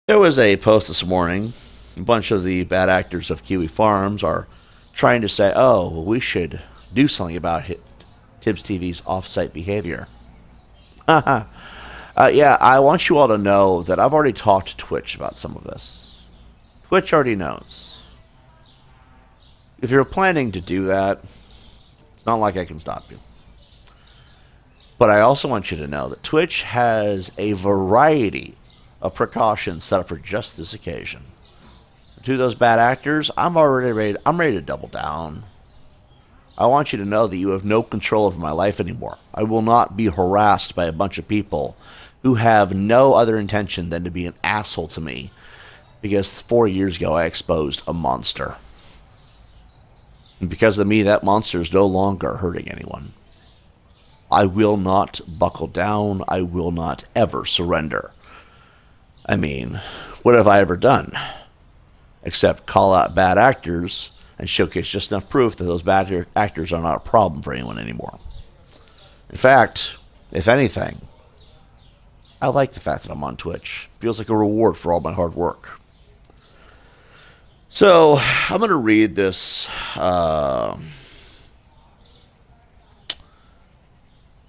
There was a post this morning. A bunch of the bad actors of Kiwi Farms are trying to say, oh, well, we should do something about TiBBzTV's off-site behavior. Yeah, I want you all to know that I've already talked to Twitch about some of this. Twitch already knows. If you're planning to do that, it's not like I can stop you. But I also want you to know that Twitch has a variety of precautions set up for just this occasion. To those bad actors, I'm ready to double down. I want you to know that you have no control over my life anymore. I will not be harassed by a bunch of people who have no other intention than to be an asshole to me because 4 years ago I exposed a monster. And because of me, that monster is no longer hurting anyone. I will not buckle down. I will not ever surrender. I mean, what have I ever done? Except call out bad actors and showcase just enough proof that those bad actors are not a problem for anyone anymore. In fact, if anything, I like the fact that I'm on Twitch. Feels like a reward for all my hard work. So, I'm going to read this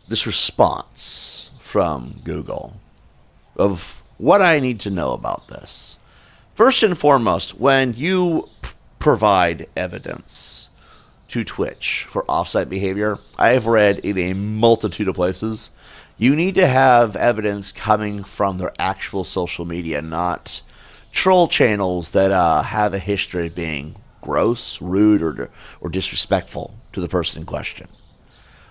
this response from Google of what I need to know about this. First and foremost, when you provide evidence to Twitch for offsite behavior, I have read in a multitude of places, you need to have evidence coming from their actual social media, not troll channels that have a history of being gross, rude, or disrespectful to the person in question.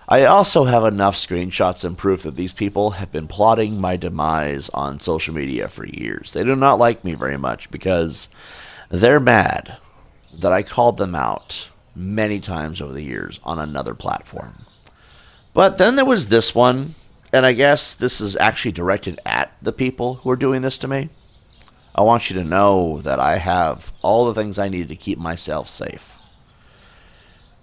I also have enough screenshots and proof that these people have been plotting my demise on social media for years. They do not like me very much because they're mad that I called them out many times over the years on another platform. But then there was this one, and I guess this is actually directed at the people who are doing this to me. I want you to know that I have all the things I need to keep myself safe.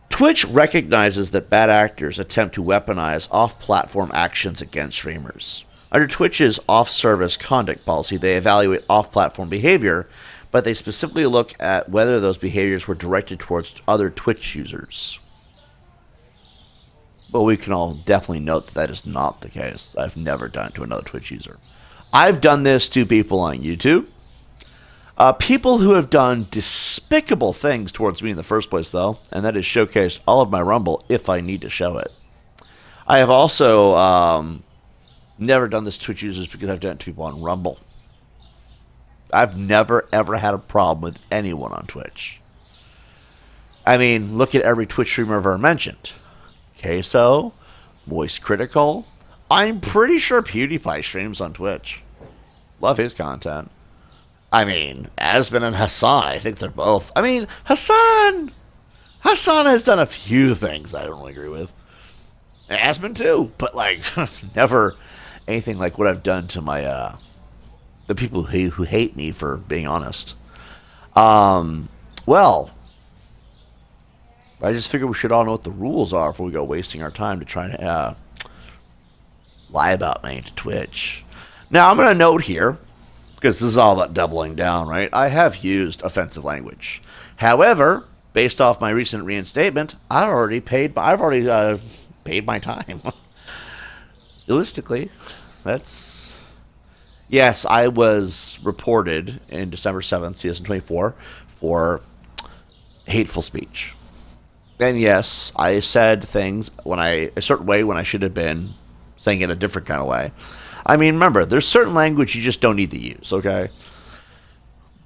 Twitch recognizes that bad actors attempt to weaponize off-platform actions against streamers. Under Twitch's off-service conduct policy, they evaluate off-platform behavior, but they specifically look at whether those behaviors were directed towards other Twitch users. But we can all definitely note that that is not the case. I've never done it to another Twitch user. I've done this to people on YouTube. People who have done despicable things towards me in the first place, though, and that is showcased all of my Rumble if I need to show it. I have also never done this to Twitch users because I've done it to people on Rumble. I've never, ever had a problem with anyone on Twitch. I mean, look at every Twitch streamer I've ever mentioned. Queso, Voice Critical. I'm pretty sure PewDiePie streams on Twitch. Love his content. I mean, Aspen and Hassan, I think they're both. I mean, Hassan has done a few things I don't really agree with. And Aspen too, but like, never anything like what I've done to my, the people who hate me for being honest. Well, I just figure we should all know what the rules are before we go wasting our time to try to lie about me to Twitch. Now, I'm going to note here, because this is all about doubling down, right? I have used offensive language. However, based off my recent reinstatement, I've already paid my time. Realistically, that's... Yes, I was reported in December 7th, 2024 for hateful speech. And yes, I said things a certain way when I should have been saying it a different kind of way. I mean, remember, there's certain language you just don't need to use, okay?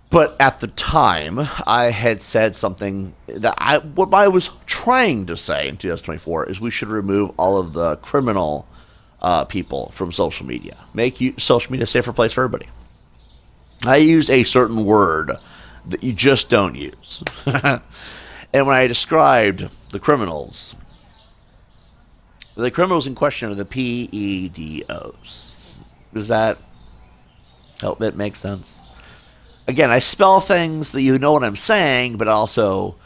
But at the time, I had said something that what I was trying to say in 2024 is we should remove all of the criminal people from social media. Make social media a safer place for everybody. I used a certain word that you just don't use. And when I described the criminals in question are the PEDOs. Does that help it make sense? Again, I spell things that you know what I'm saying, but also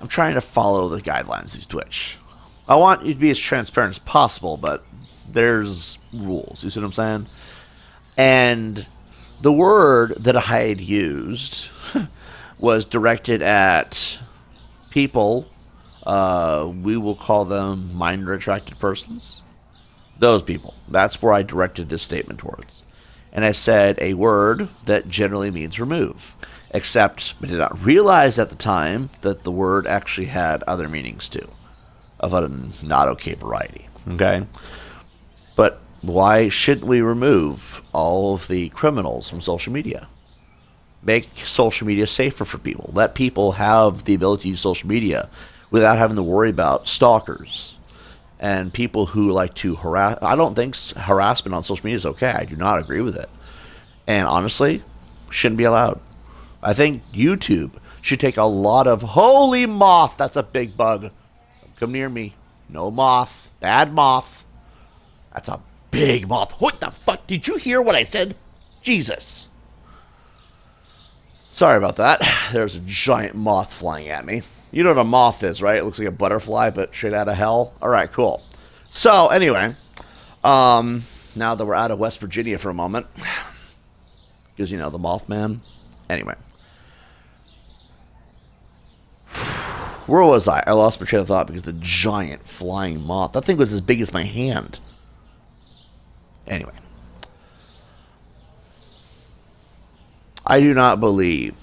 I'm trying to follow the guidelines of Twitch. I want you to be as transparent as possible, but there's rules. You see what I'm saying? And The word that I had used was directed at people. We will call them minor attracted persons. Those people. That's where I directed this statement towards. And I said a word that generally means remove. Except I did not realize at the time that the word actually had other meanings too, of a not okay variety. Okay? But why shouldn't we remove all of the criminals from social media? Make social media safer for people. Let people have the ability to use social media without having to worry about stalkers and people who like to harass. I don't think harassment on social media is okay. I do not agree with it. And honestly, shouldn't be allowed. I think YouTube should take a lot of... Holy moth! That's a big bug. Don't come near me. No moth. Bad moth. That's a big moth. What the fuck? Did you hear what I said? Jesus. Sorry about that. There's a giant moth flying at me. You know what a moth is, right? It looks like a butterfly, but straight out of hell. All right, cool. So, anyway, now that we're out of West Virginia for a moment, because, you know, the Mothman. Anyway. Where was I? I lost my train of thought because the giant flying moth. That thing was as big as my hand. Anyway. I do not believe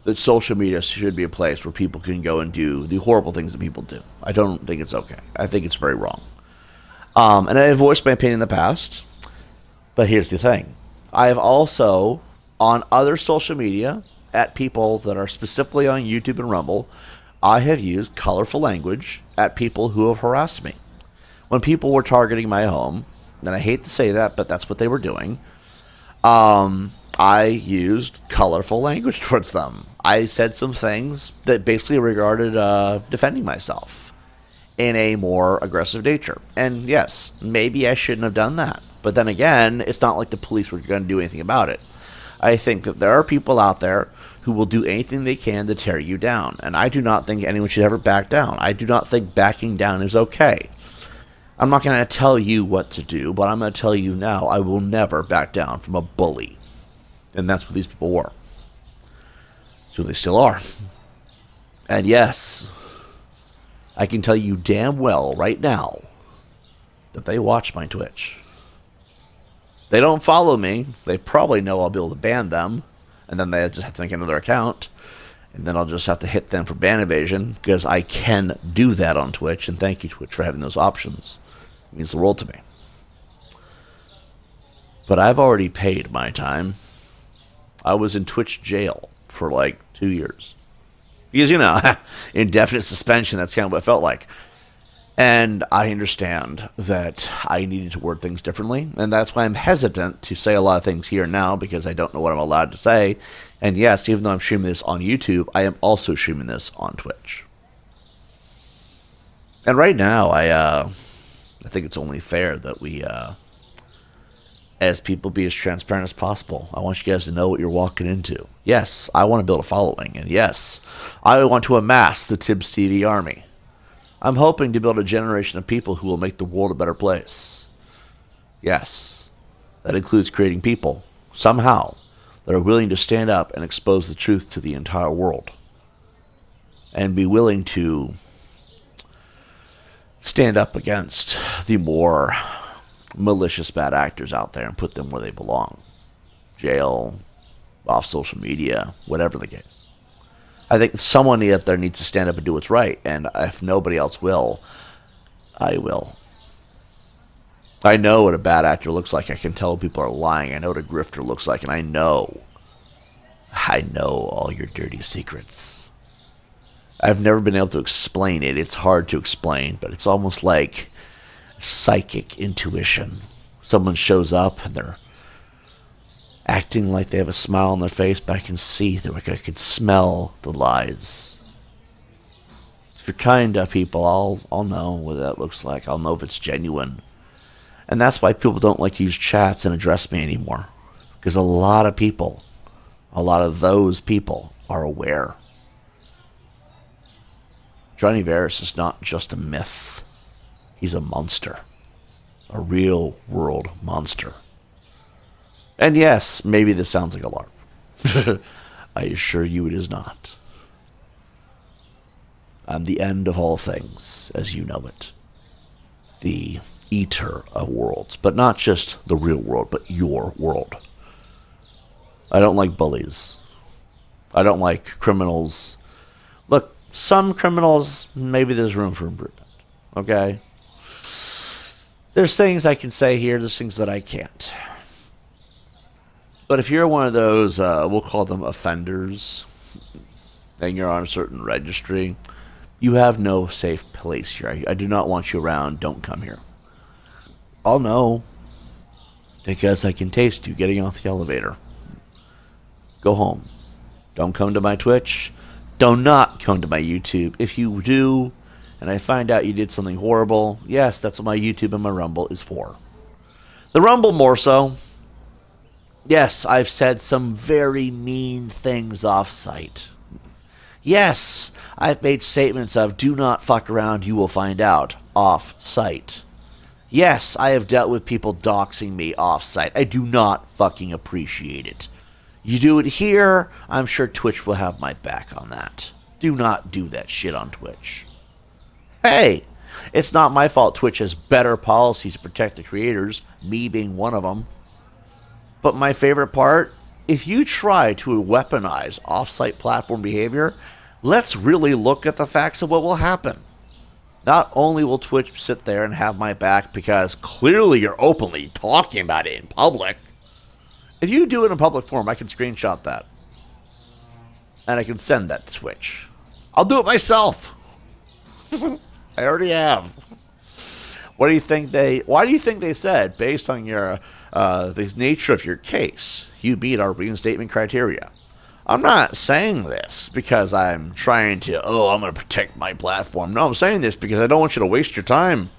that social media should be a place where people can go and do the horrible things that people do. I don't think it's okay. I think it's very wrong. And I have voiced my opinion in the past. But here's the thing. I have also, on other social media, at people that are specifically on YouTube and Rumble, I have used colorful language at people who have harassed me. When people were targeting my home, and I hate to say that, but that's what they were doing, I used colorful language towards them. I said some things that basically regarded defending myself in a more aggressive nature. And yes, maybe I shouldn't have done that. But then again, it's not like the police were going to do anything about it. I think that there are people out there who will do anything they can to tear you down. And I do not think anyone should ever back down. I do not think backing down is okay. I'm not going to tell you what to do, but I'm going to tell you now, I will never back down from a bully. And that's what these people were. So they still are. And yes, I can tell you damn well right now that they watch my Twitch. They don't follow me. They probably know I'll be able to ban them. And then they just have to make another account. And then I'll just have to hit them for ban evasion. Because I can do that on Twitch. And thank you, Twitch, for having those options. It means the world to me. But I've already paid my time. I was in Twitch jail for like 2 years. Because, you know, indefinite suspension, that's kind of what it felt like. And I understand that I needed to word things differently. And that's why I'm hesitant to say a lot of things here now, because I don't know what I'm allowed to say. And yes, even though I'm streaming this on YouTube, I am also streaming this on Twitch. And right now, I think it's only fair that we, as people, be as transparent as possible. I want you guys to know what you're walking into. Yes, I want to build a following. And yes, I want to amass the TiBBzTV army. I'm hoping to build a generation of people who will make the world a better place. Yes, that includes creating people, somehow, that are willing to stand up and expose the truth to the entire world. And be willing to stand up against the more malicious bad actors out there and put them where they belong. Jail, off social media, whatever the case. I think someone out there needs to stand up and do what's right, and if nobody else will, I will. I know what a bad actor looks like. I can tell when people are lying. I know what a grifter looks like, and I know all your dirty secrets. I've never been able to explain it. It's hard to explain, but it's almost like psychic intuition. Someone shows up, and they're acting like they have a smile on their face, but I can see them. I can smell the lies. If you're kind to people, I'll know what that looks like. I'll know if it's genuine. And that's why people don't like to use chats and address me anymore. Because a lot of people, a lot of those people are aware. Johnny Veras is not just a myth. He's a monster. A real world monster. And yes, maybe this sounds like a LARP. I assure you it is not. I'm the end of all things, as you know it. The eater of worlds, but not just the real world, but your world. I don't like bullies. I don't like criminals. Look, some criminals, maybe there's room for improvement. Okay? There's things I can say here, there's things that I can't. But if you're one of those, we'll call them offenders, and you're on a certain registry, you have no safe place here. I do not want you around. Don't come here. I'll know, because I can taste you getting off the elevator. Go home. Don't come to my Twitch. Do not come to my YouTube. If you do, and I find out you did something horrible, yes, that's what my YouTube and my Rumble is for. The Rumble more so. Yes, I've said some very mean things off-site. Yes, I've made statements of, do not fuck around, you will find out, off-site. Yes, I have dealt with people doxing me off-site. I do not fucking appreciate it. You do it here, I'm sure Twitch will have my back on that. Do not do that shit on Twitch. Hey, it's not my fault Twitch has better policies to protect the creators, me being one of them. But my favorite part, if you try to weaponize off-site platform behavior, let's really look at the facts of what will happen. Not only will Twitch sit there and have my back because clearly you're openly talking about it in public. If you do it in a public forum, I can screenshot that. And I can send that to Twitch. I'll do it myself. I already have. Why do you think they said, based on your the nature of your case, you meet our reinstatement criteria? I'm not saying this because I'm trying to, I'm going to protect my platform. No, I'm saying this because I don't want you to waste your time.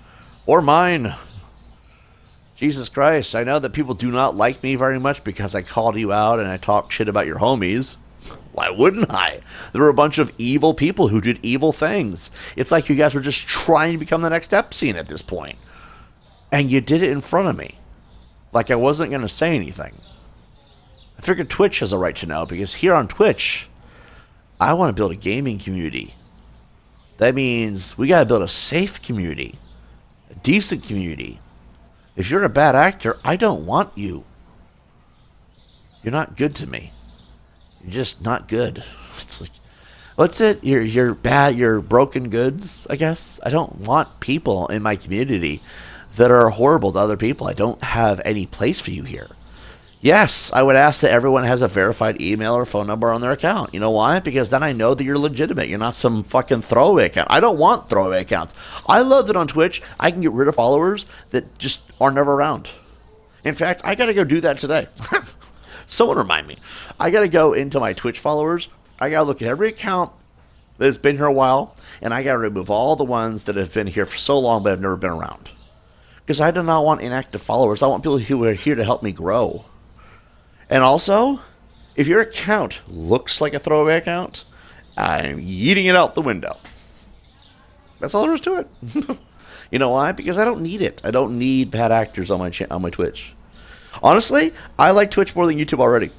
Or mine. Jesus Christ, I know that people do not like me very much because I called you out and I talked shit about your homies. Why wouldn't I? There were a bunch of evil people who did evil things. It's like you guys were just trying to become the next Epstein at this point. And you did it in front of me. Like I wasn't going to say anything. I figured Twitch has a right to know, because here on Twitch, I want to build a gaming community. That means we got to build a safe community. A decent community. If you're a bad actor, I don't want you. You're not good to me. You're just not good. It's like, what's it? You're bad. You're broken goods, I guess. I don't want people in my community that are horrible to other people. I don't have any place for you here. Yes, I would ask that everyone has a verified email or phone number on their account. You know why? Because then I know that you're legitimate. You're not some fucking throwaway account. I don't want throwaway accounts. I love that on Twitch, I can get rid of followers that just are never around. In fact, I got to go do that today. Someone remind me. I got to go into my Twitch followers. I got to look at every account that's been here a while, and I got to remove all the ones that have been here for so long but have never been around. Because I do not want inactive followers. I want people who are here to help me grow. And also, if your account looks like a throwaway account, I'm yeeting it out the window. That's all there is to it. You know why? Because I don't need it. I don't need bad actors on my Twitch. Honestly, I like Twitch more than YouTube already.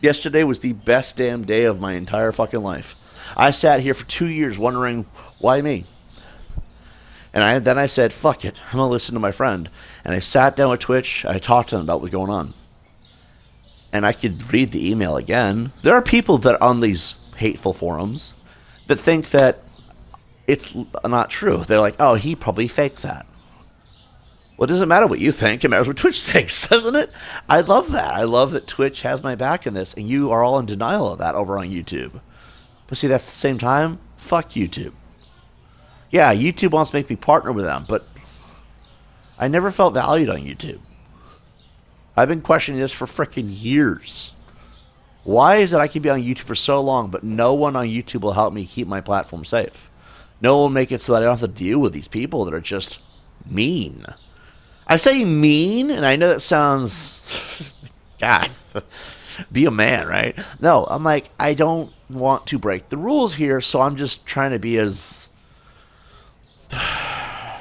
Yesterday was the best damn day of my entire fucking life. I sat here for 2 years wondering, why me? And then I said, fuck it. I'm going to listen to my friend. And I sat down with Twitch. I talked to him about what's going on. And I could read the email again. There are people that are on these hateful forums that think that it's not true. They're like, oh, he probably faked that. Well, it doesn't matter what you think. It matters what Twitch thinks, doesn't it? I love that. I love that Twitch has my back in this, and you are all in denial of that over on YouTube. But see, that's at the same time, fuck YouTube. Yeah, YouTube wants to make me partner with them, but I never felt valued on YouTube. I've been questioning this for freaking years. Why is it I can be on YouTube for so long, but no one on YouTube will help me keep my platform safe? No one will make it so that I don't have to deal with these people that are just mean. I say mean, and I know that sounds... God, be a man, right? No, I'm like, I don't want to break the rules here, so I'm just trying to be as...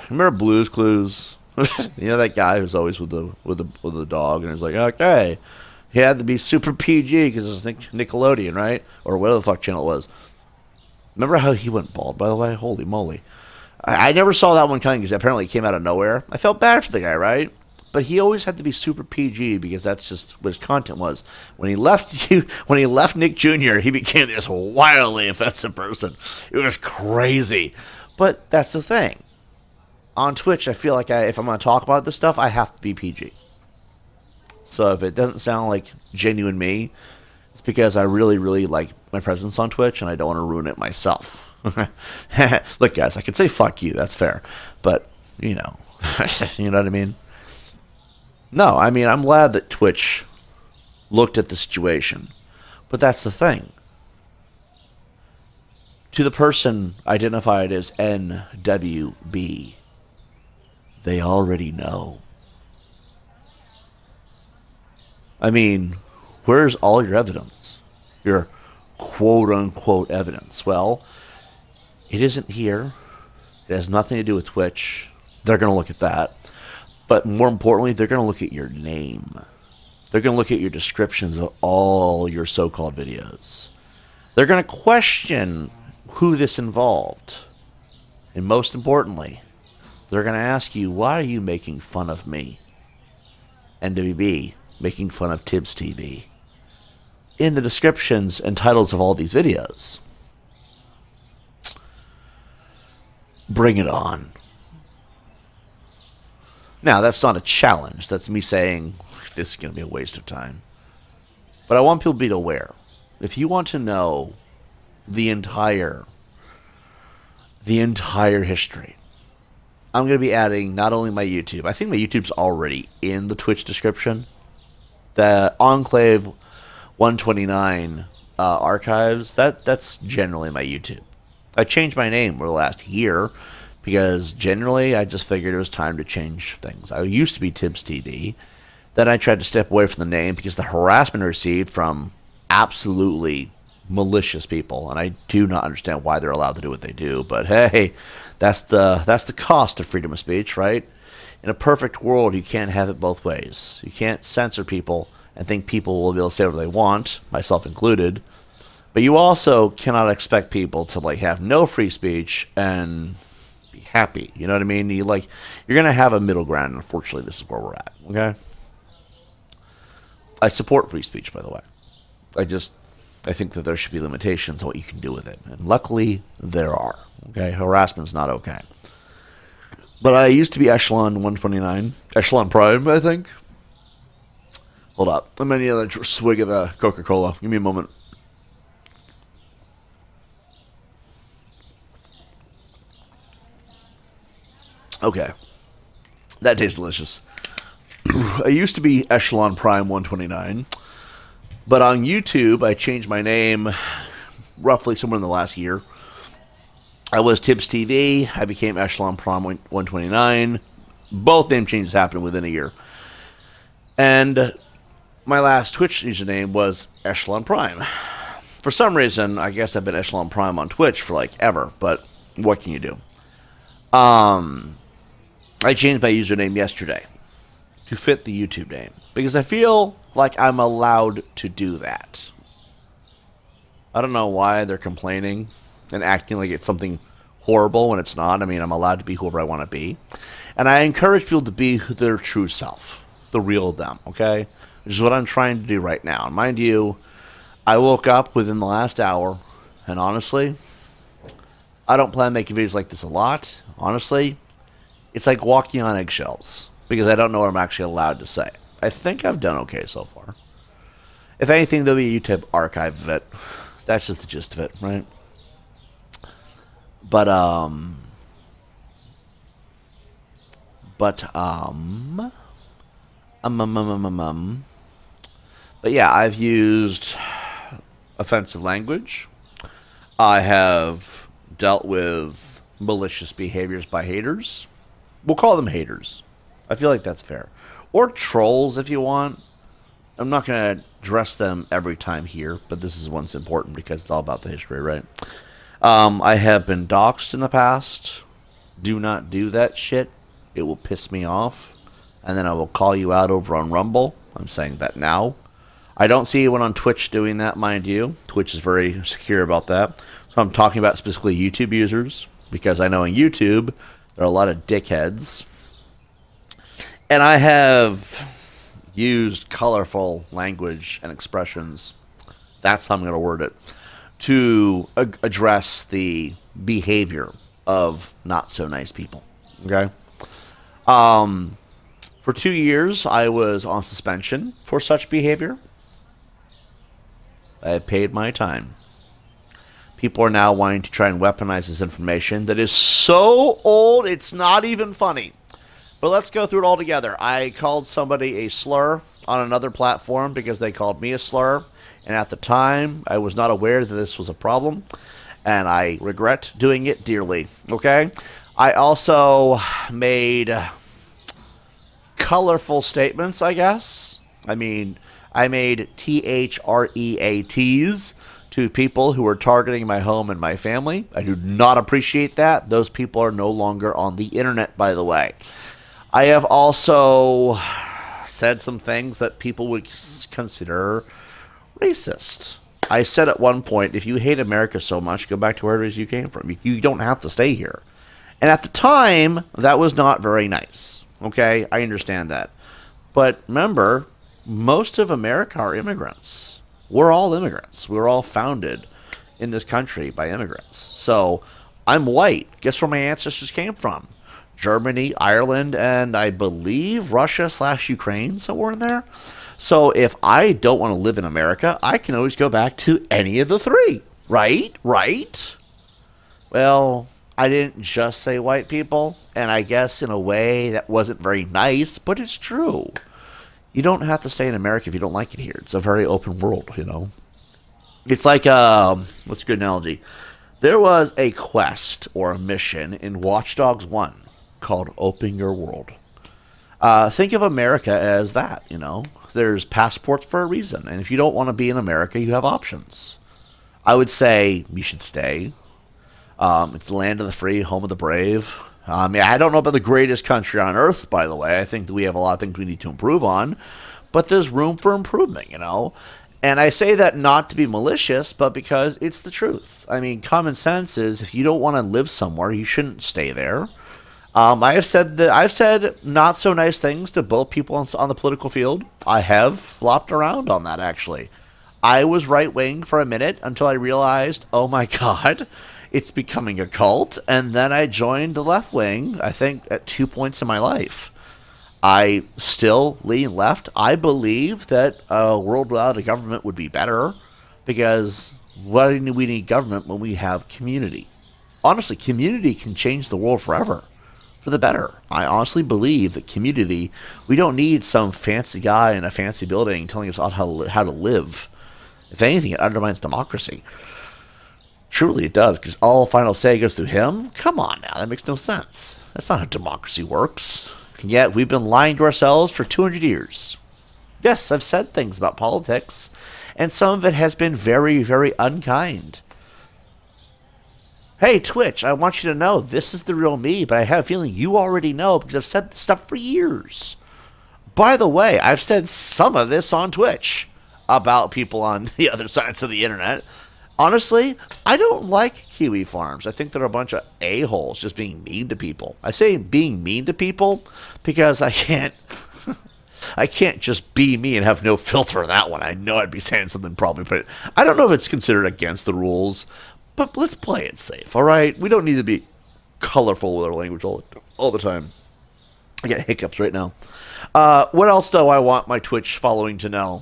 Remember Blue's Clues? You know that guy who's always with the dog, and he's like, okay, He had to be super PG because it's Nickelodeon, right? Or whatever the fuck channel it was. Remember how he went bald, by the way? Holy moly. I never saw that one coming because apparently it came out of nowhere. I felt bad for the guy, right? But he always had to be super PG because that's just what his content was. When he left Nick Jr., he became this wildly offensive person. It was crazy. But that's the thing. On Twitch, I feel like if I'm going to talk about this stuff, I have to be PG. So if it doesn't sound like genuine me, it's because I really, really like my presence on Twitch and I don't want to ruin it myself. Look, guys, I could say fuck you. That's fair. But, you know. You know what I mean? No, I mean, I'm glad that Twitch looked at the situation. But that's the thing. To the person identified as NWB, they already know. I mean, where's all your evidence? Your quote-unquote evidence? Well, it isn't here. It has nothing to do with Twitch. They're going to look at that. But more importantly, they're going to look at your name. They're going to look at your descriptions of all your so-called videos. They're going to question who this involved. And most importantly, they're going to ask you, why are you making fun of me? NWB, making fun of TiBBzTV. In the descriptions and titles of all these videos. Bring it on. Now, that's not a challenge. That's me saying, this is going to be a waste of time. But I want people to be aware. If you want to know the entire history, I'm going to be adding not only my YouTube. I think my YouTube's already in the Twitch description. The Enclave 129 archives, that's generally my YouTube. I changed my name over the last year because generally I just figured it was time to change things. I used to be TiBBzTV. Then I tried to step away from the name because the harassment I received from absolutely malicious people, and I do not understand why they're allowed to do what they do, but hey, that's the cost of freedom of speech, right? In a perfect world, you can't have it both ways. You can't censor people and think people will be able to say what they want, myself included. But you also cannot expect people to have no free speech and be happy. You know what I mean? You're going to have a middle ground. Unfortunately, this is where we're at. Okay. I support free speech, by the way. I think that there should be limitations on what you can do with it, and luckily there are. Okay, harassment's not okay. But I used to be Echelon 129, Echelon Prime, I think. Hold up, I'm gonna need another swig of the Coca-Cola. Give me a moment. Okay, that tastes delicious. I used to be Echelon Prime 129, but on YouTube I changed my name roughly somewhere in the last year. I was TiBBzTV, I became Echelon Prime 129. Both name changes happened within a year. And my last Twitch username was Echelon Prime. For some reason, I guess I've been Echelon Prime on Twitch for ever, but what can you do? I changed my username yesterday to fit the YouTube name because I feel like I'm allowed to do that. I don't know why they're complaining and acting like it's something horrible when it's not. I mean, I'm allowed to be whoever I want to be. And I encourage people to be their true self, the real them, okay? Which is what I'm trying to do right now. And mind you, I woke up within the last hour, and honestly, I don't plan on making videos like this a lot. Honestly, it's like walking on eggshells because I don't know what I'm actually allowed to say. I think I've done okay so far. If anything, there'll be a YouTube archive of it. That's just the gist of it, right? But yeah, I've used offensive language. I have dealt with malicious behaviors by haters. We'll call them haters. I feel like that's fair. Or trolls if you want. I'm not going to address them every time here, but this is one's important because it's all about the history, right? I have been doxxed in the past. Do not do that shit. It will piss me off. And then I will call you out over on Rumble. I'm saying that now. I don't see anyone on Twitch doing that, mind you. Twitch is very secure about that. So I'm talking about specifically YouTube users, because I know in YouTube there are a lot of dickheads. And I have used colorful language and expressions, that's how I'm going to word it, to address the behavior of not so nice people. Okay? For 2 years, I was on suspension for such behavior. I have paid my time. People are now wanting to try and weaponize this information that is so old, it's not even funny. But let's go through it all together. I called somebody a slur on another platform because they called me a slur. And at the time, I was not aware that this was a problem. And I regret doing it dearly. Okay? I also made colorful statements, I guess. I mean, I made THREATs to people who were targeting my home and my family. I do not appreciate that. Those people are no longer on the internet, by the way. I have also said some things that people would consider racist. I said at one point, if you hate America so much, go back to where it is you came from. You don't have to stay here. And at the time, that was not very nice. Okay, I understand that. But remember, most of America are immigrants. We're all immigrants. We're all founded in this country by immigrants. So I'm white. Guess where my ancestors came from? Germany, Ireland, and I believe Russia/Ukraine, somewhere in there. So if I don't want to live in America, I can always go back to any of the three. Right? Right? Well, I didn't just say white people, and I guess in a way that wasn't very nice, but it's true. You don't have to stay in America if you don't like it here. It's a very open world, you know. It's like, what's a good analogy? There was a quest or a mission in Watch Dogs 1 called Open Your World. Think of America as that, you know. There's passports for a reason, and if you don't want to be in America, you have options. I would say you should stay. It's the land of the free, home of the brave. I don't know about the greatest country on earth, by the way. I think that we have a lot of things we need to improve on, but there's room for improvement, you know. And I say that not to be malicious, but because it's the truth. I mean, common sense is if you don't want to live somewhere, you shouldn't stay there. I've said not so nice things to both people on the political field. I have flopped around on that, actually. I was right-wing for a minute until I realized, oh my God, it's becoming a cult. And then I joined the left wing, I think, at 2 points in my life. I still lean left. I believe that a world without a government would be better because why do we need government when we have community? Honestly, community can change the world forever. For the better. I honestly believe that community, we don't need some fancy guy in a fancy building telling us how to live. If anything, it undermines democracy. Truly it does, because all final say goes through him? Come on now, that makes no sense. That's not how democracy works. And yet, we've been lying to ourselves for 200 years. Yes, I've said things about politics, and some of it has been very, very unkind. Hey, Twitch, I want you to know this is the real me, but I have a feeling you already know because I've said this stuff for years. By the way, I've said some of this on Twitch about people on the other sides of the internet. Honestly, I don't like kiwi farms. I think they're a bunch of a-holes just being mean to people. I say being mean to people because I can't just be me and have no filter on that one. I know I'd be saying something probably, but I don't know if it's considered against the rules. But let's play it safe, all right? We don't need to be colorful with our language all the time. I get hiccups right now. What else do I want my Twitch following to know?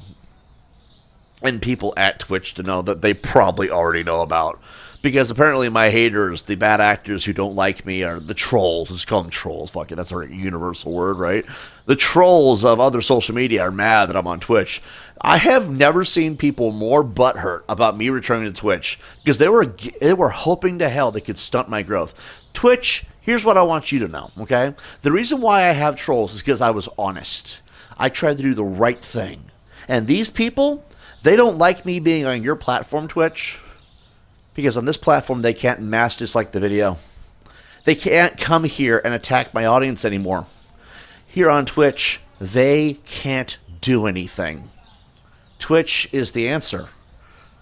And people at Twitch to know that they probably already know about. Because apparently my haters, the bad actors who don't like me, are the trolls. Let's call them trolls. Fuck it, that's a universal word, right? The trolls of other social media are mad that I'm on Twitch. I have never seen people more butthurt about me returning to Twitch because they were hoping to hell they could stunt my growth. Twitch, here's what I want you to know, okay? The reason why I have trolls is because I was honest. I tried to do the right thing. And these people, they don't like me being on your platform, Twitch, because on this platform they can't mass dislike the video. They can't come here and attack my audience anymore. Here on Twitch, they can't do anything Twitch is the answer.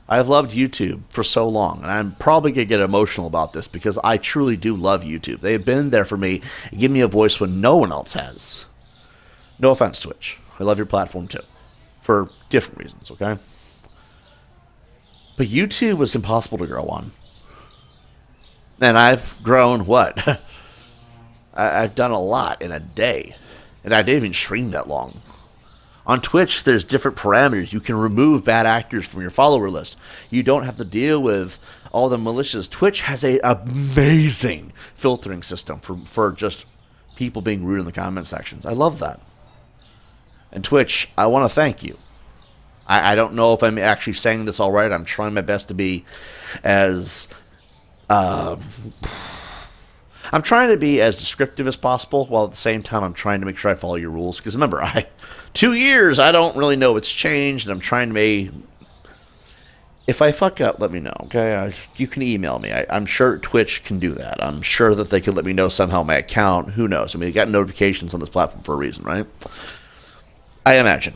I've loved YouTube for so long, and I'm probably going to get emotional about this because I truly do love YouTube. They've been there for me and give me a voice when no one else has. No offense, Twitch. I love your platform too, for different reasons, okay? But YouTube was impossible to grow on. And I've grown what? I've done a lot in a day, and I didn't even stream that long. On Twitch, there's different parameters. You can remove bad actors from your follower list. You don't have to deal with all the malicious. Twitch has an amazing filtering system for just people being rude in the comment sections. I love that. And Twitch, I want to thank you. I don't know if I'm actually saying this all right. I'm trying my best to be as... I'm trying to be as descriptive as possible, while at the same time I'm trying to make sure I follow your rules. Because remember, 2 years, I don't really know what's changed, and I'm trying to make... If I fuck up, let me know, okay? You can email me. I'm sure Twitch can do that. I'm sure that they could let me know somehow my account. Who knows? I mean, they got notifications on this platform for a reason, right? I imagine.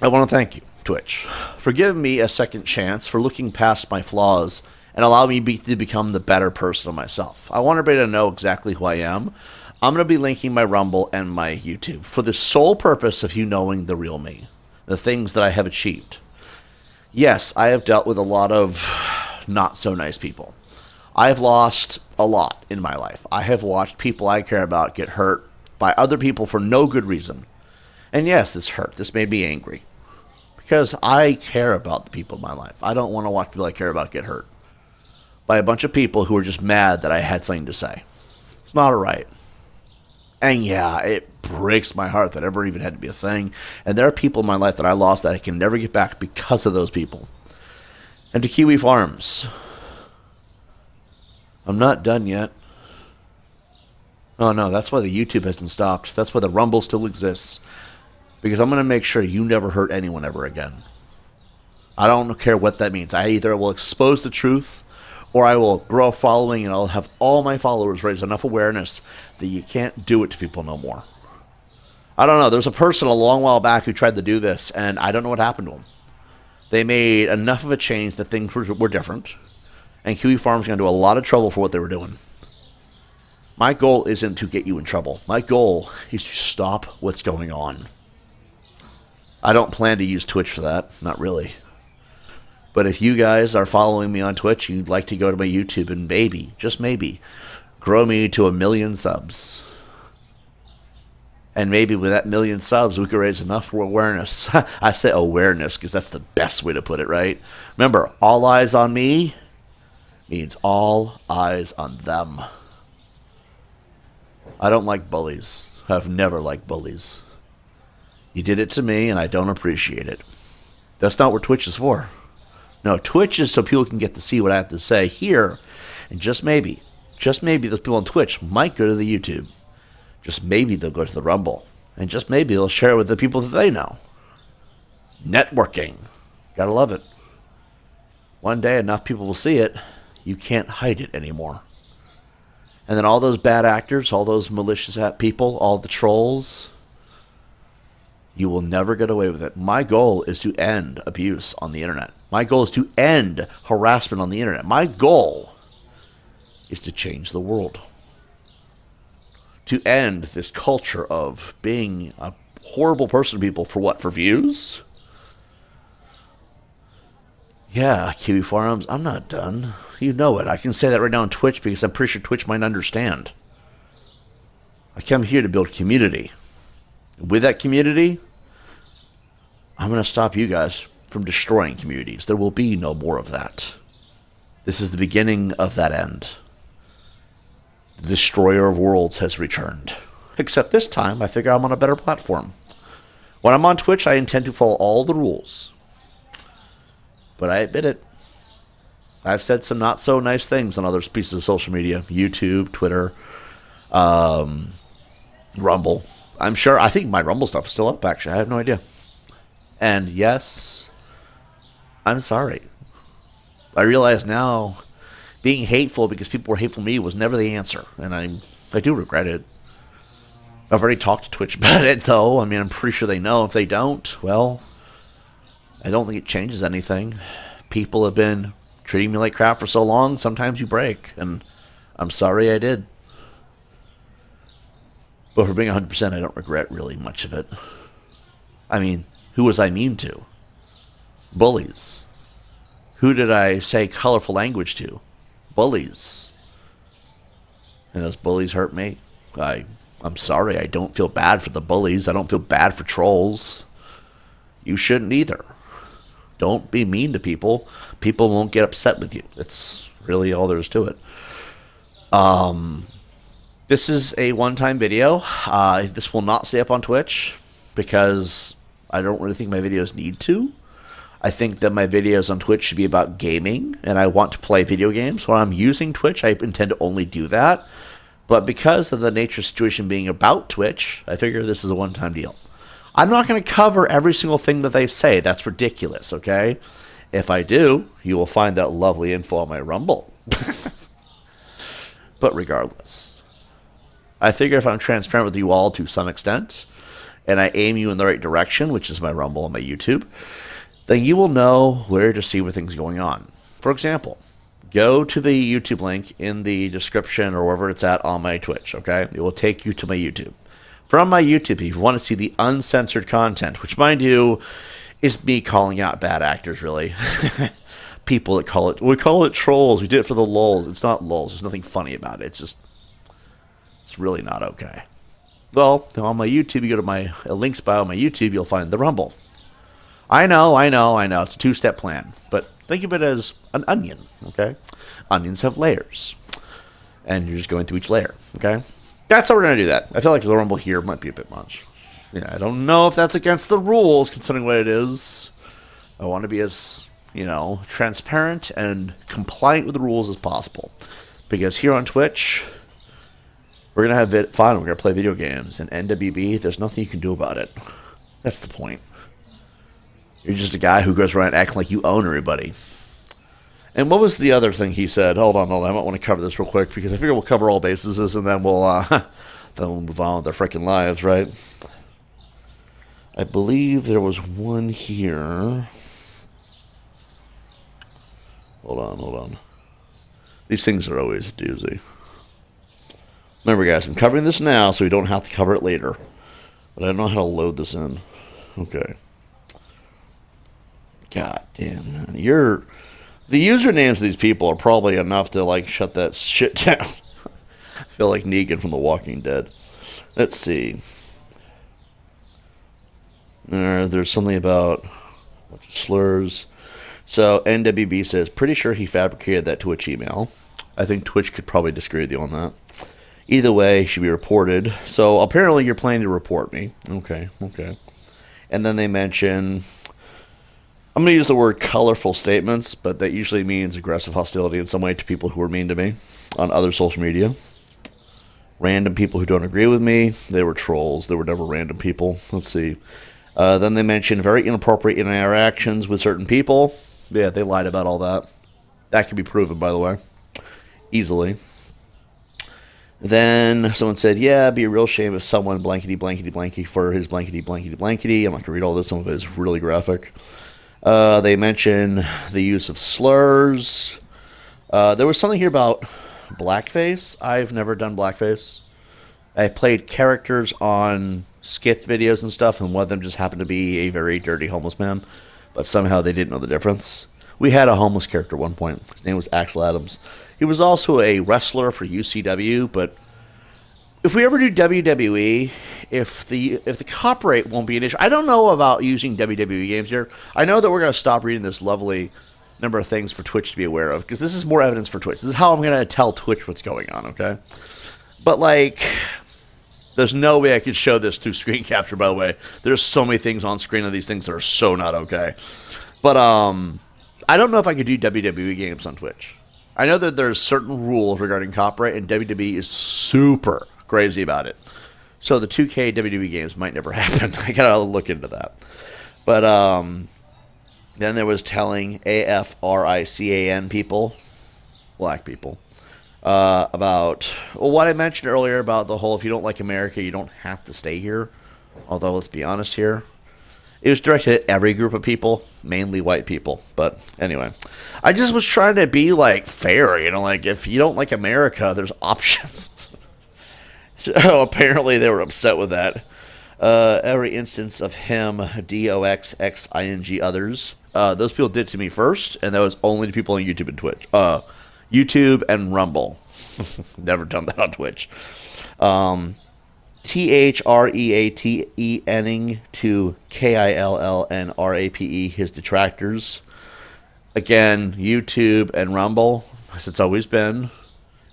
I want to thank you, Twitch, for giving me a second chance, for looking past my flaws and allow me to become the better person of myself. I want everybody to know exactly who I am. I'm going to be linking my Rumble and my YouTube for the sole purpose of you knowing the real me, the things that I have achieved. Yes, I have dealt with a lot of not so nice people. I've lost a lot in my life. I have watched people I care about get hurt by other people for no good reason. And yes, this hurt. This made me angry. Because I care about the people in my life. I don't want to watch people I care about get hurt by a bunch of people who are just mad that I had something to say. It's not alright. And yeah, it breaks my heart that ever even had to be a thing. And there are people in my life that I lost that I can never get back because of those people. And to Kiwi Farms, I'm not done yet. Oh no, that's why the YouTube hasn't stopped. That's why the Rumble still exists. Because I'm going to make sure you never hurt anyone ever again. I don't care what that means. I either will expose the truth, or I will grow a following and I'll have all my followers raise enough awareness that you can't do it to people no more. I don't know. There's a person a long while back who tried to do this, and I don't know what happened to him. They made enough of a change that things were different, and Kiwi Farm's going to do a lot of trouble for what they were doing. My goal isn't to get you in trouble. My goal is to stop what's going on. I don't plan to use Twitch for that. Not really. But if you guys are following me on Twitch, you'd like to go to my YouTube and maybe, just maybe, grow me to 1 million subs. And maybe with that 1 million subs, we could raise enough awareness. I say awareness because that's the best way to put it, right? Remember, all eyes on me means all eyes on them. I don't like bullies. I've never liked bullies. You did it to me, and I don't appreciate it. That's not what Twitch is for. No, Twitch is so people can get to see what I have to say here. And just maybe those people on Twitch might go to the YouTube. Just maybe they'll go to the Rumble. And just maybe they'll share it with the people that they know. Networking. Gotta love it. One day enough people will see it, you can't hide it anymore. And then all those bad actors, all those malicious people, all the trolls, you will never get away with it. My goal is to end abuse on the internet. My goal is to end harassment on the internet. My goal is to change the world. To end this culture of being a horrible person to people for what? For views? Yeah, Kiwi Farms, I'm not done. You know it. I can say that right now on Twitch because I'm pretty sure Twitch might understand. I come here to build community. With that community, I'm going to stop you guys from destroying communities. There will be no more of that. This is the beginning of that end. The destroyer of worlds has returned. Except this time, I figure I'm on a better platform. When I'm on Twitch, I intend to follow all the rules. But I admit it. I've said some not so nice things on other pieces of social media. YouTube, Twitter, Rumble. I think my Rumble stuff is still up, actually. I have no idea. And yes, I'm sorry. I realize now being hateful because people were hateful to me was never the answer. And I do regret it. I've already talked to Twitch about it, though. I mean, I'm pretty sure they know. If they don't, well, I don't think it changes anything. People have been treating me like crap for so long, sometimes you break, and I'm sorry I did. But for being 100%, I don't regret really much of it. I mean, who was I mean to? Bullies. Who did I say colorful language to? Bullies. And those bullies hurt me. I'm sorry, I don't feel bad for the bullies. I don't feel bad for trolls. You shouldn't either. Don't be mean to people. People won't get upset with you. That's really all there is to it. This is a one-time video. This will not stay up on Twitch because I don't really think my videos need to. I think that my videos on Twitch should be about gaming, and I want to play video games. When I'm using Twitch, I intend to only do that. But because of the nature of the situation being about Twitch, I figure this is a one-time deal. I'm not going to cover every single thing that they say. That's ridiculous, okay? If I do, you will find that lovely info on my Rumble. But regardless, I figure if I'm transparent with you all to some extent, and I aim you in the right direction, which is my Rumble and my YouTube, then you will know where to see where things are going on. For example, go to the YouTube link in the description or wherever it's at on my Twitch, okay? It will take you to my YouTube. From my YouTube, if you want to see the uncensored content, which, mind you, is me calling out bad actors, really. People that call it, we call it trolls, we did it for the lulz. It's not lulz, there's nothing funny about it. It's really not okay. Well, on my YouTube, you go to my links bio on my YouTube, you'll find the Rumble. I know, it's a two-step plan, but think of it as an onion, okay? Onions have layers, and you're just going through each layer, okay? That's how we're going to do that. I feel like the Rumble here might be a bit much. Yeah, I don't know if that's against the rules, considering what it is. I want to be as, transparent and compliant with the rules as possible. Because here on Twitch, we're going to have fun. We're going to play video games. And NWB, there's nothing you can do about it. That's the point. You're just a guy who goes around acting like you own everybody. And what was the other thing he said? Hold on. I might want to cover this real quick because I figure we'll cover all bases and then we'll move on with our freaking lives, right? I believe there was one here. Hold on. These things are always a doozy. Remember, guys, I'm covering this now so we don't have to cover it later. But I don't know how to load this in. Okay. God damn, man. The usernames of these people are probably enough to, shut that shit down. I feel like Negan from The Walking Dead. Let's see. There's something about a bunch of slurs. So, NWB says, pretty sure he fabricated that Twitch email. I think Twitch could probably disagree with you on that. Either way, he should be reported. So, apparently you're planning to report me. Okay. And then they mention... I'm going to use the word colorful statements, but that usually means aggressive hostility in some way to people who are mean to me on other social media. Random people who don't agree with me, they were trolls. They were never random people. Let's see. Then they mentioned very inappropriate interactions with certain people. Yeah, they lied about all that. That can be proven, by the way, easily. Then someone said, yeah, it'd be a real shame if someone blankety for his blankety. I'm not going to read all this. Some of it is really graphic. They mention the use of slurs. There was something here about blackface. I've never done blackface. I played characters on skit videos and stuff, and one of them just happened to be a very dirty homeless man, but somehow they didn't know the difference. We had a homeless character at one point. His name was Axel Adams. He was also a wrestler for UCW, but if we ever do WWE, if the copyright won't be an issue, I don't know about using WWE games here. I know that we're going to stop reading this lovely number of things for Twitch to be aware of, because this is more evidence for Twitch. This is how I'm going to tell Twitch what's going on, okay? But, there's no way I could show this through screen capture, by the way. There's so many things on screen of these things that are so not okay. But, I don't know if I could do WWE games on Twitch. I know that there's certain rules regarding copyright, and WWE is super crazy about it. So the 2K WWE games might never happen. I gotta look into that. But then there was telling AFRICAN people, black people, about what I mentioned earlier about the whole if you don't like America, you don't have to stay here. Although, let's be honest here. It was directed at every group of people, mainly white people. But anyway, I just was trying to be like fair, you know, like if you don't like America, there's options. So apparently they were upset with that. Every instance of him, DOXXING others. Those people did it to me first, and that was only to people on YouTube and Twitch. YouTube and Rumble. Never done that on Twitch. THREATENing to KILLNRAPE, his detractors. Again, YouTube and Rumble, as it's always been.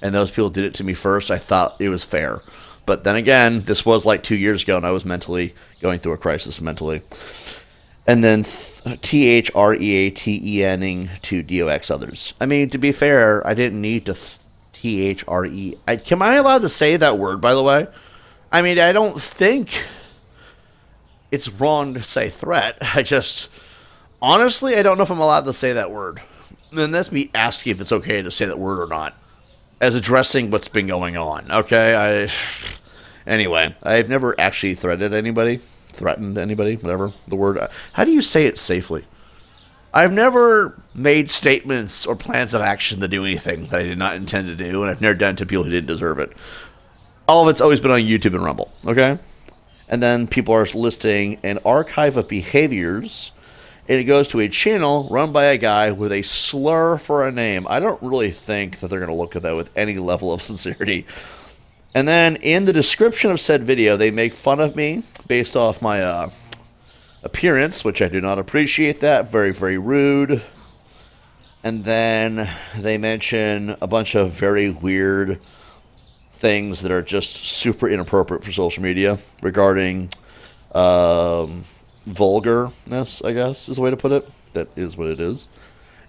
And those people did it to me first. I thought it was fair. But then again, this was like 2 years ago, and I was mentally going through a crisis mentally. And then THREATENing to DOX others. I mean, to be fair, I didn't need to THRE. Am I allowed to say that word, by the way? I mean, I don't think it's wrong to say threat. Honestly, I don't know if I'm allowed to say that word. Then that's me asking if it's okay to say that word or not, as addressing what's been going on. Okay, anyway, I've never actually threatened anybody, whatever the word. How do you say it safely? I've never made statements or plans of action to do anything that I did not intend to do, and I've never done it to people who didn't deserve it. All of it's always been on YouTube and Rumble, okay? And then people are listing an archive of behaviors, and it goes to a channel run by a guy with a slur for a name. I don't really think that they're going to look at that with any level of sincerity. And then in the description of said video, they make fun of me based off my appearance, which I do not appreciate that. Very, very rude. And then they mention a bunch of very weird things that are just super inappropriate for social media regarding vulgarness, I guess, is the way to put it. That is what it is.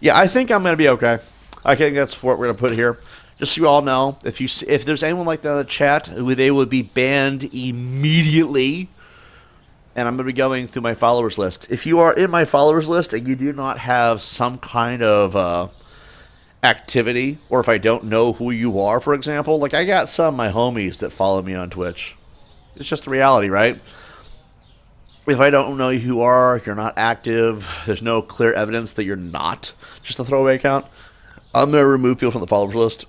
Yeah, I think I'm going to be okay. I think that's what we're going to put here. Just so you all know, if there's anyone like that in the chat, they would be banned immediately. And I'm going to be going through my followers list. If you are in my followers list and you do not have some kind of activity, or if I don't know who you are, for example, like I got some of my homies that follow me on Twitch. It's just a reality, right? If I don't know who you are, you're not active, there's no clear evidence that you're not just a throwaway account, I'm going to remove people from the followers list.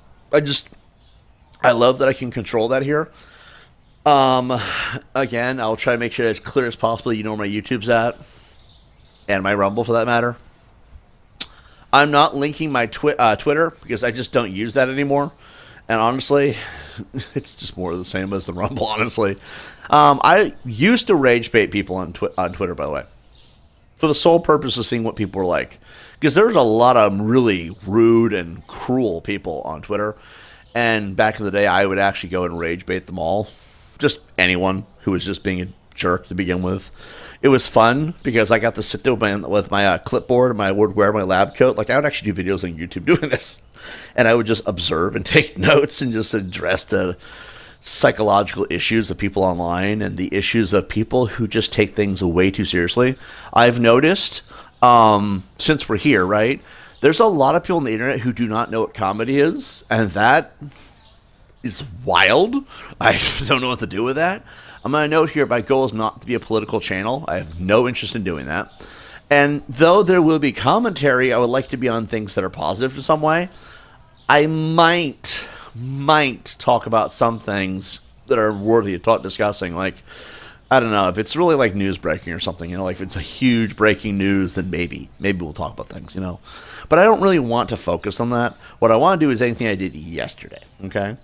I love that I can control that here. Again, I'll try to make sure it's as clear as possible. You know where my YouTube's at, and my Rumble for that matter. I'm not linking my Twitter because I just don't use that anymore. And honestly, it's just more of the same as the Rumble, honestly. I used to rage bait people on Twitter, by the way, for the sole purpose of seeing what people were like. Because there's a lot of really rude and cruel people on Twitter. And back in the day, I would actually go and rage bait them all. Just anyone who was just being a jerk to begin with. It was fun because I got to sit there with my clipboard and I would wear my lab coat. Like I would actually do videos on YouTube doing this. And I would just observe and take notes and just address the psychological issues of people online and the issues of people who just take things way too seriously. I've noticed, since we're here, right, there's a lot of people on the internet who do not know what comedy is. And that is wild. I don't know what to do with that. I'm going to note here, my goal is not to be a political channel. I have no interest in doing that. And though there will be commentary, I would like to be on things that are positive in some way. I might talk about some things that are worthy of discussing. Like, I don't know, if it's really like news breaking or something, you know, like if it's a huge breaking news, then maybe we'll talk about things, you know. But I don't really want to focus on that. What I want to do is anything I did yesterday, okay?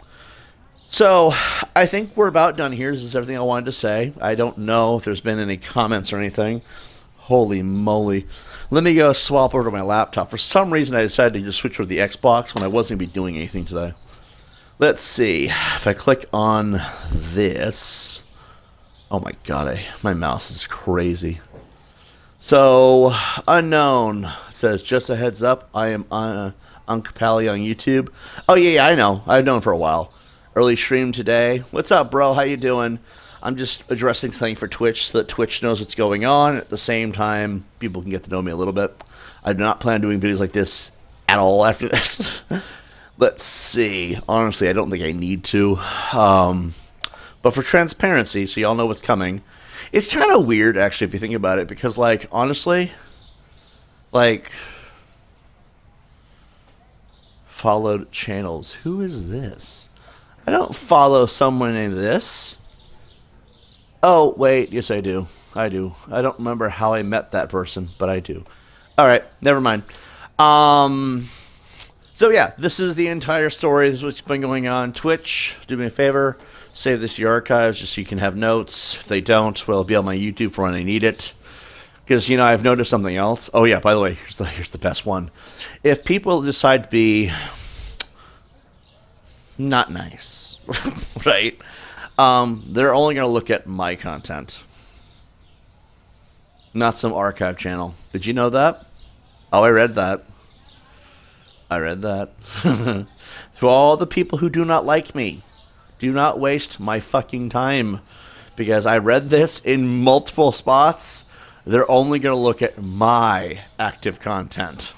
So, I think we're about done here. This is everything I wanted to say. I don't know if there's been any comments or anything. Holy moly. Let me go swap over to my laptop. For some reason, I decided to just switch over to the Xbox when I wasn't going to be doing anything today. Let's see. If I click on this. Oh my god, my mouse is crazy. So, unknown says, just a heads up, I am Unc Pally on YouTube. Oh yeah, I know. I've known for a while. Early stream today. What's up, bro? How you doing? I'm just addressing something for Twitch so that Twitch knows what's going on. At the same time, people can get to know me a little bit. I do not plan on doing videos like this at all after this. Let's see. Honestly, I don't think I need to. But for transparency, so y'all know what's coming, It's kind of weird, actually, if you think about it, because, like, honestly, like, followed channels. Who is this? I don't follow someone named this. Oh, wait. Yes, I do. I do. I don't remember how I met that person, but I do. All right. Never mind. So, yeah, this is the entire story. This is what's been going on. Twitch, do me a favor. Save this to your archives just so you can have notes. If they don't, well, it'll be on my YouTube for when I need it. Because, you know, I've noticed something else. Oh, yeah, by the way, here's the best one. If people decide to be not nice, right, they're only going to look at my content. Not some archive channel. Did you know that? Oh, I read that. I read that. To all the people who do not like me, do not waste my fucking time. Because I read this in multiple spots. They're only going to look at my active content.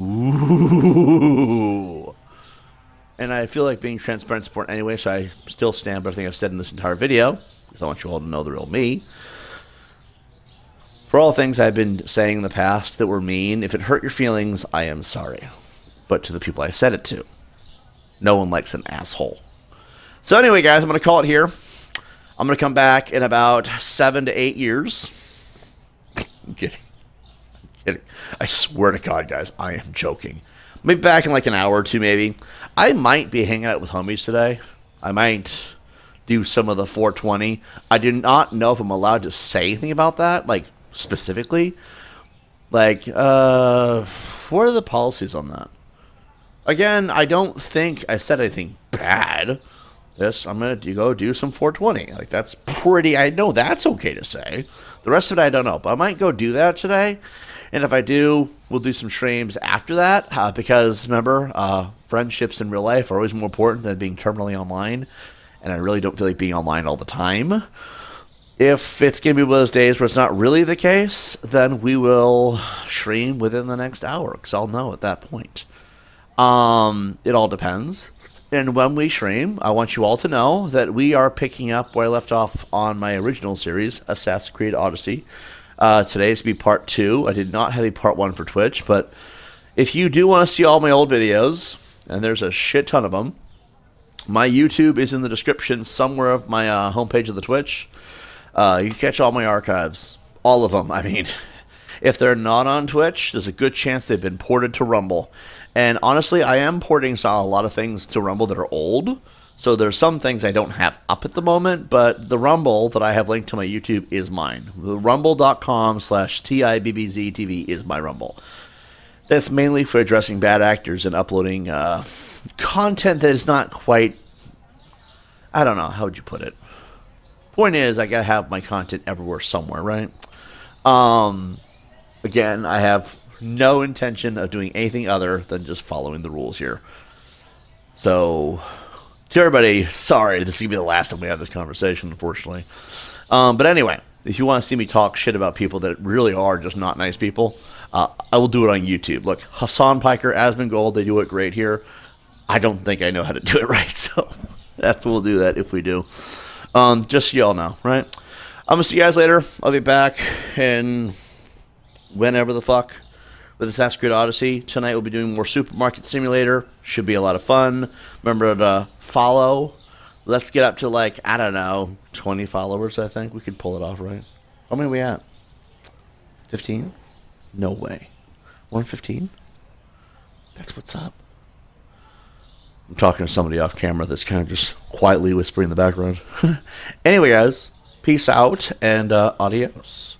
Ooh. And I feel like being transparent is important anyway, so I still stand by everything I've said in this entire video. Because I want you all to know the real me. For all things I've been saying in the past that were mean, if it hurt your feelings, I am sorry. But to the people I said it to, no one likes an asshole. So anyway, guys, I'm going to call it here. I'm going to come back in about 7 to 8 years. I'm kidding. I swear to God, guys, I am joking. Maybe back in like an hour or two, maybe. I might be hanging out with homies today. I might do some of the 420. I do not know if I'm allowed to say anything about that, like, specifically. Like, what are the policies on that? Again, I don't think I said anything bad. I'm going to go do some 420. Like, that's pretty, I know that's okay to say. The rest of it, I don't know. But I might go do that today. And if I do, we'll do some streams after that. Because, remember, friendships in real life are always more important than being terminally online. And I really don't feel like being online all the time. If it's going to be one of those days where it's not really the case, then we will stream within the next hour. Because I'll know at that point. It all depends. And when we stream, I want you all to know that we are picking up where I left off on my original series, Assassin's Creed Odyssey. Today is going to be part 2. I did not have a part 1 for Twitch, but if you do want to see all my old videos, and there's a shit ton of them, my YouTube is in the description somewhere of my homepage of the Twitch. You can catch all my archives. All of them. I mean, if they're not on Twitch, there's a good chance they've been ported to Rumble. And honestly, I am porting a lot of things to Rumble that are old. So there's some things I don't have up at the moment, but the Rumble that I have linked to my YouTube is mine. Rumble.com/TiBBzTV is my Rumble. That's mainly for addressing bad actors and uploading content that is not quite, I don't know, how would you put it? Point is, I gotta have my content everywhere somewhere, right? Again, I have no intention of doing anything other than just following the rules here. So, to everybody, sorry, this is going to be the last time we have this conversation, unfortunately. But anyway, if you want to see me talk shit about people that really are just not nice people, I will do it on YouTube. Look, Hassan Piker, Asmongold, they do it great here. I don't think I know how to do it right, so we'll do that if we do. Just so y'all know, right? I'm going to see you guys later. I'll be back in whenever the fuck with Assassin's Creed Odyssey. Tonight we'll be doing more Supermarket Simulator. Should be a lot of fun. Remember to follow. Let's get up to, like, I don't know, 20 followers, I think. We could pull it off, right? How many are we at? 15? No way. 115? That's what's up. I'm talking to somebody off camera that's kind of just quietly whispering in the background. Anyway, guys, peace out and adios.